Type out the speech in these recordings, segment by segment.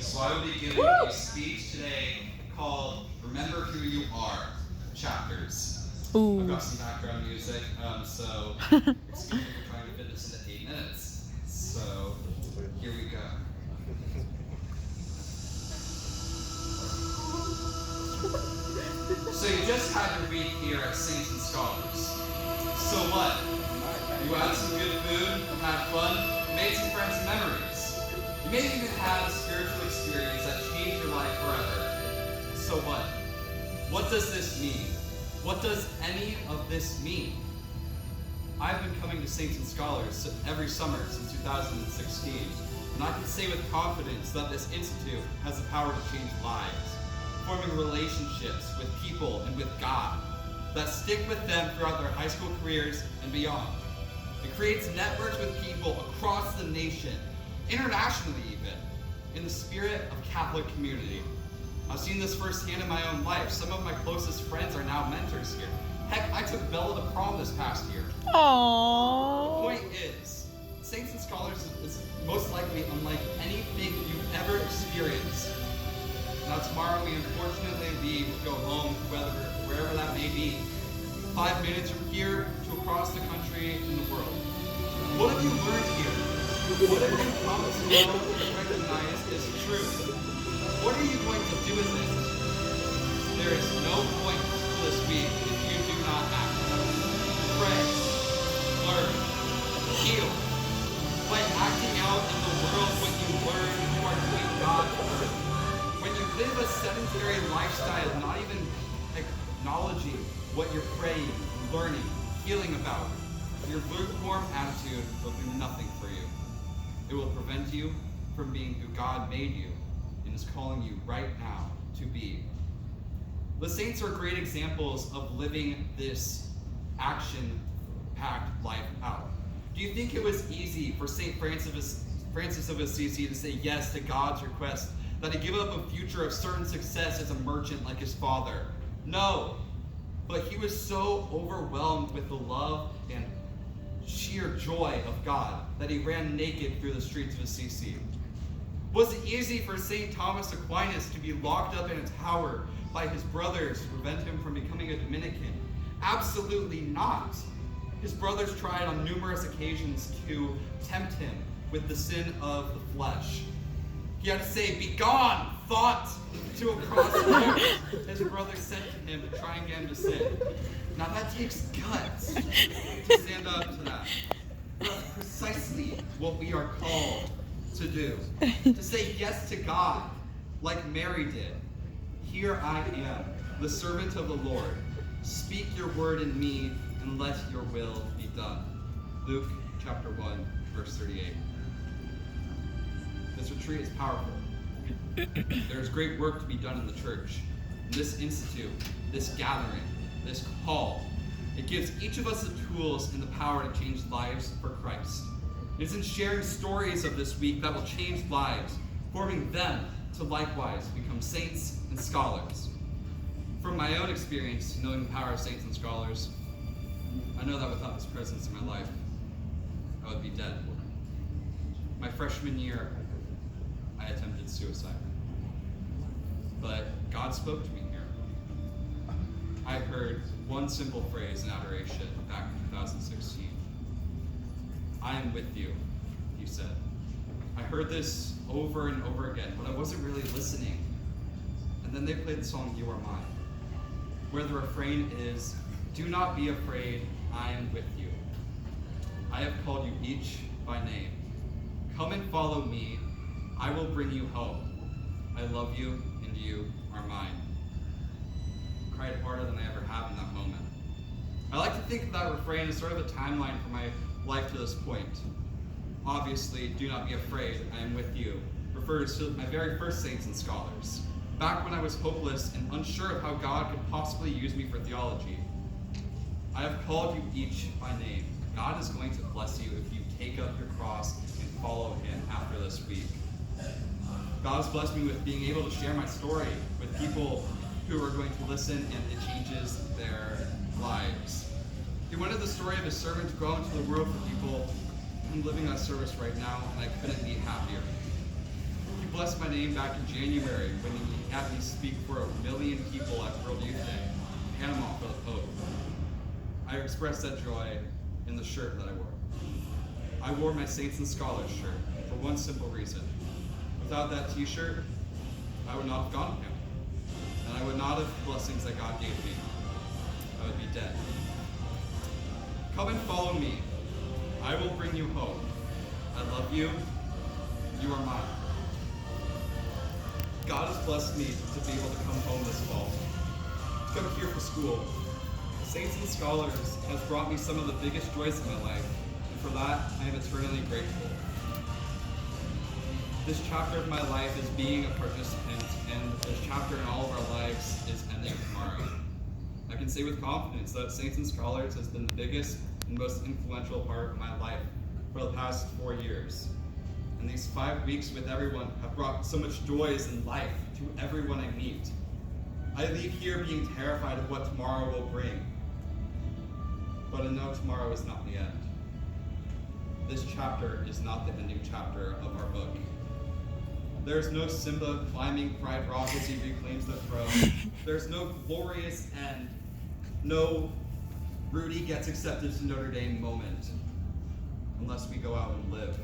So I will be giving a speech today called Remember Who You Are, Chapters. Ooh. I've got some background music, so excuse me for trying to fit this into 8 minutes. So here we go. So you just had your week here at Saints and Scholars. So what? You had some good food, had fun, made some friends and memories. You may even have a spiritual experience that changed your life forever. So what? What does this mean? What does any of this mean? I've been coming to Saints and Scholars every summer since 2016, and I can say with confidence that this institute has the power to change lives, forming relationships with people and with God that stick with them throughout their high school careers and beyond. It creates networks with people across the nation, internationally even, in the spirit of Catholic community. I've seen this firsthand in my own life. Some of my closest friends are now mentors here. Heck, I took Bella to prom this past year. Aww. The point is, Saints and Scholars is most likely unlike anything you've ever experienced. Now tomorrow we unfortunately leave to go home, wherever that may be. 5 minutes from here to across the country and the world. What have you learned here? What have you come to know and recognize is true? What are you going to do with it? There is no point to this week if you do not act. Pray, learn, heal. By acting out in the world what you learn, you are doing God's work. When you live a sedentary lifestyle, not even acknowledging what you're praying, learning, healing about, your lukewarm attitude will do nothing for you. It will prevent you from being who God made you and is calling you right now to be. The saints are great examples of living this action-packed life out. Do you think it was easy for St. Francis of Assisi to say yes to God's request that he give up a future of certain success as a merchant like his father? No. But he was so overwhelmed with the love and sheer joy of God that he ran naked through the streets of Assisi. Was it easy for St. Thomas Aquinas to be locked up in a tower by his brothers to prevent him from becoming a Dominican? Absolutely not. His brothers tried on numerous occasions to tempt him with the sin of the flesh. He had to say, "Begone, thought," to a cross there. His brothers said to him to try and get him to sin. Now that takes guts to stand up to that. That's precisely what we are called to do. To say yes to God, like Mary did. Here I am, the servant of the Lord. Speak your word in me, and let your will be done. Luke chapter 1, verse 38. This retreat is powerful. There is great work to be done in the church. This institute, this gathering, this call, it gives each of us the tools and the power to change lives for Christ. It is in sharing stories of this week that will change lives, forming them to likewise become saints and scholars. From my own experience, knowing the power of saints and scholars, I know that without this presence in my life, I would be dead. My freshman year, I attempted suicide. But God spoke to me here. I heard one simple phrase in adoration back in 2016. "I am with you," he said. I heard this over and over again, but I wasn't really listening. And then they played the song "You Are Mine," where the refrain is, "Do not be afraid, I am with you. I have called you each by name. Come and follow me, I will bring you home. I love you, and you are mine." I cried harder than I ever have in that moment. I like to think of that refrain as sort of a timeline for my life to this point. Obviously, "Do not be afraid, I am with you" refers to my very first Saints and Scholars, back when I was hopeless and unsure of how God could possibly use me for theology. I have called you each by name. God is going to bless you if you take up your cross and follow him after this week. God has blessed me with being able to share my story with people who are going to listen, and it changes their lives. He wanted the story of his servant to go into the world for people. I'm living that service right now, and I couldn't be happier. He blessed my name back in January when he had me speak for 1 million people at World Youth Day, Panama for the Pope. I expressed that joy in the shirt that I wore. I wore my Saints and Scholars shirt for one simple reason. Without that t-shirt, I would not have gone to him. And I would not have the blessings that God gave me. I would be dead. Come and follow me. I will bring you home. I love you. You are mine. God has blessed me to be able to come home this fall. To come here for school. Saints and Scholars has brought me some of the biggest joys in my life, and for that, I am eternally grateful. This chapter of my life is being a participant, and this chapter in all of our lives is ending tomorrow. I can say with confidence that Saints and Scholars has been the biggest and most influential part of my life for the past 4 years. And these 5 weeks with everyone have brought so much joys in life to everyone I meet. I leave here being terrified of what tomorrow will bring. But I know tomorrow is not the end. This chapter is not the ending chapter of our book. There's no Simba climbing Pride Rock as he reclaims the throne. There's no glorious end. No Rudy gets accepted to Notre Dame moment. Unless we go out and live.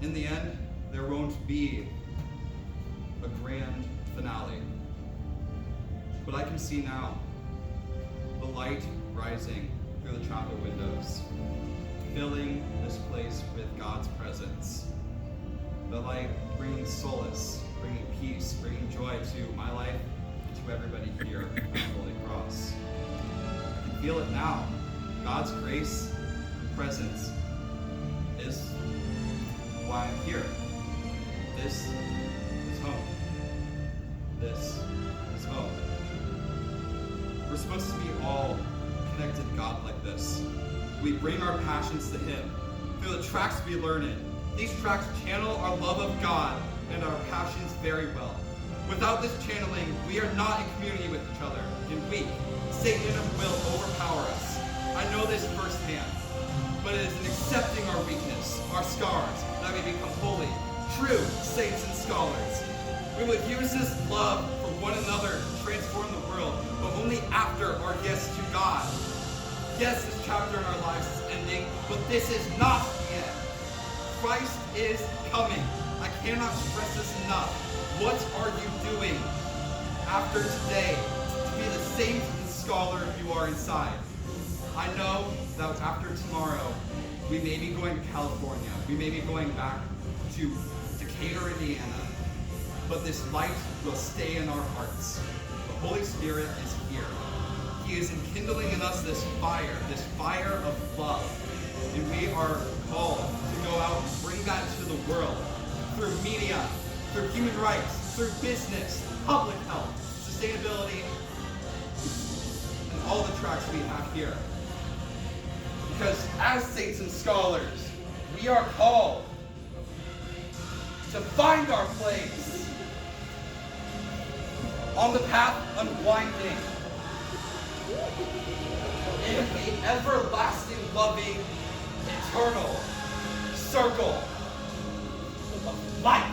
In the end, there won't be a grand finale. But I can see now the light rising through the chapel windows, filling this place with God's presence. The light bringing solace, bringing peace, bringing joy to my life and to everybody here at Holy Cross. I can feel it now. God's grace and presence is why I'm here. This is home. This is home. We're supposed to be all connected to God like this. We bring our passions to Him through the tracks we learn in. These tracks channel our love of God and our passions very well. Without this channeling, we are not in community with each other and weak. Satan will overpower us. I know this firsthand. But it is in accepting our weakness, our scars, that we become holy, true saints and scholars. We would use this love for one another to transform the world, but only after our yes to God. Yes, this chapter in our lives is ending, but this is not the end. Christ is coming. I cannot stress this enough. What are you doing after today to be the saint and scholar you are inside? I know that after tomorrow, we may be going to California. We may be going back to Decatur, Indiana. But this light will stay in our hearts. The Holy Spirit is here. He is enkindling in us this fire of love. And we are called to go out and bring that to the world through media, through human rights, through business, public health, sustainability, and all the tracks we have here. Because as saints and scholars, we are called to find our place on the path unwinding in the everlasting, loving, eternal circle of light.